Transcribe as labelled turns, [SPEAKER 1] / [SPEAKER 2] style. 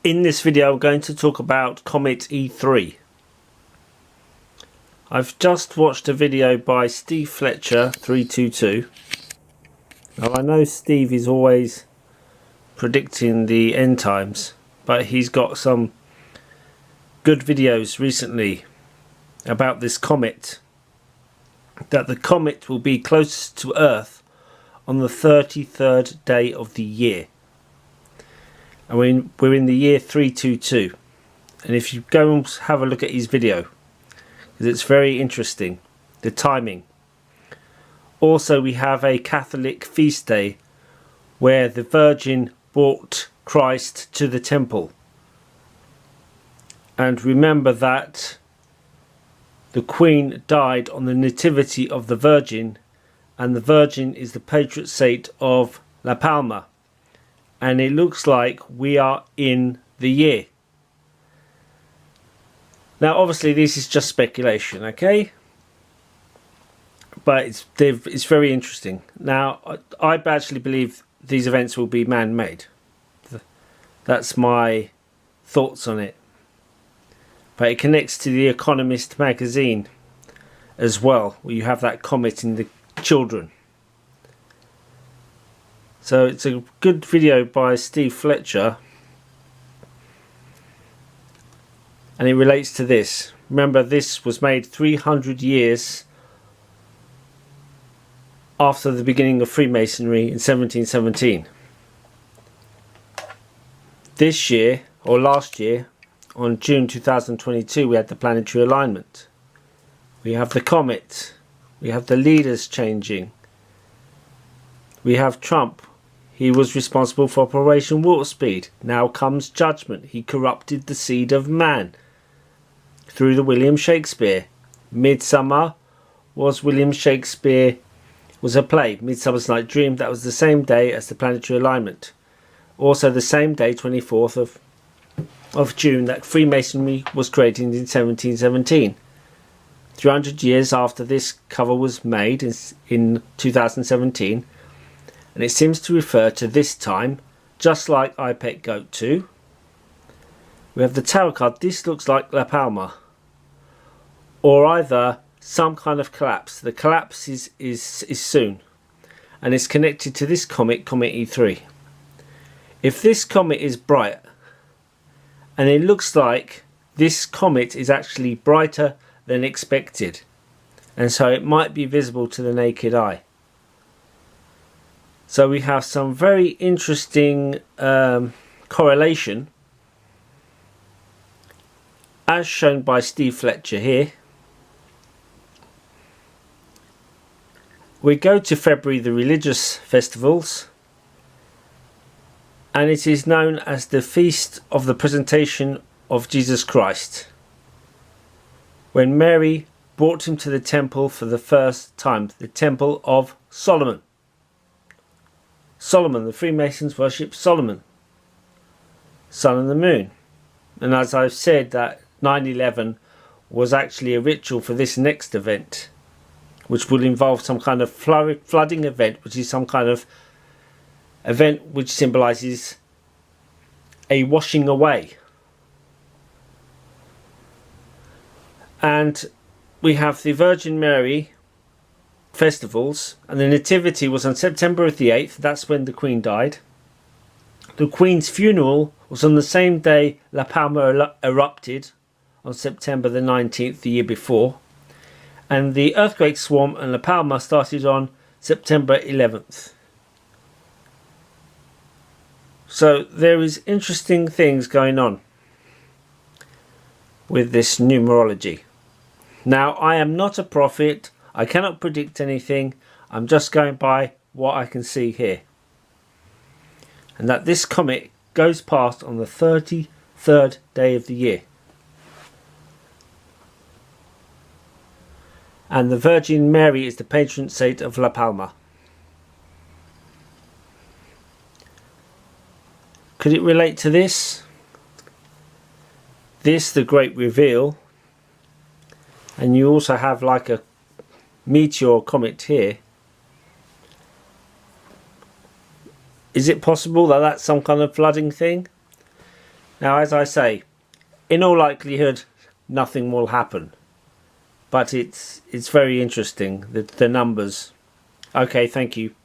[SPEAKER 1] In this video I'm going to talk about Comet E3. I've just watched a video by Steve Fletcher 322. Now I know Steve is always predicting the end times, but he's got some good videos recently about this comet. That the comet will be closest to Earth on the 33rd day of the year. And we're in the year 322, and if you go and have a look at his video, because it's very interesting, the timing. Also, we have a Catholic feast day where the Virgin brought Christ to the temple. And remember that the Queen died on the nativity of the Virgin, and the Virgin is the patron saint of La Palma. And it looks like we are in the year. Now obviously this is just speculation, okay? But it's very interesting. Now I actually believe these events will be man-made. That's my thoughts on it. But it connects to The Economist magazine as well, where you have that comet in the children. So it's a good video by Steve Fletcher, and it relates to this. Remember, this was made 300 years after the beginning of Freemasonry in 1717. This year, or last year, on June 2022, we had the planetary alignment. We have the comet. We have the leaders changing. We have Trump. He was responsible for Operation Warp Speed. Now comes judgment. He corrupted the seed of man through the William Shakespeare. Midsummer was William Shakespeare, was a play. Midsummer's Night's Dream. That was the same day as the planetary alignment. Also the same day, 24th of June, that Freemasonry was created in 1717. 300 years after this cover was made in 2017. And it seems to refer to this time, just like IPEC Goat 2. We have the tarot card. This looks like La Palma, or either some kind of collapse. The collapse is soon, and it's connected to this comet, Comet E3. If this comet is bright, and it looks like this comet is actually brighter than expected, and so it might be visible to the naked eye. So we have some very interesting correlation as shown by Steve Fletcher here. We go to February, the religious festivals, and it is known as the Feast of the Presentation of Jesus Christ, when Mary brought him to the temple for the first time, the Temple of Solomon. Solomon, the Freemasons worship Solomon, sun and the moon. And as I've said, that 9/11 was actually a ritual for this next event, which will involve some kind of flooding event, which is some kind of event which symbolizes a washing away. And we have the Virgin Mary festivals, and the nativity was on September the 8th. That's when the Queen died. The Queen's funeral was on the same day La Palma erupted, on September the 19th the year before, and the earthquake swarm in La Palma started on September 11th. So there is interesting things going on with this numerology. Now, I am not a prophet. I cannot predict anything. I'm just going by what I can see here. And that this comet goes past on the 33rd day of the year. And the Virgin Mary is the patron saint of La Palma. Could it relate to this? This, the Great Reveal. And you also have like a meteor comet here. Is it possible that that's some kind of flooding thing? Now, as I say, in all likelihood, nothing will happen. But it's very interesting, the numbers. Okay, thank you.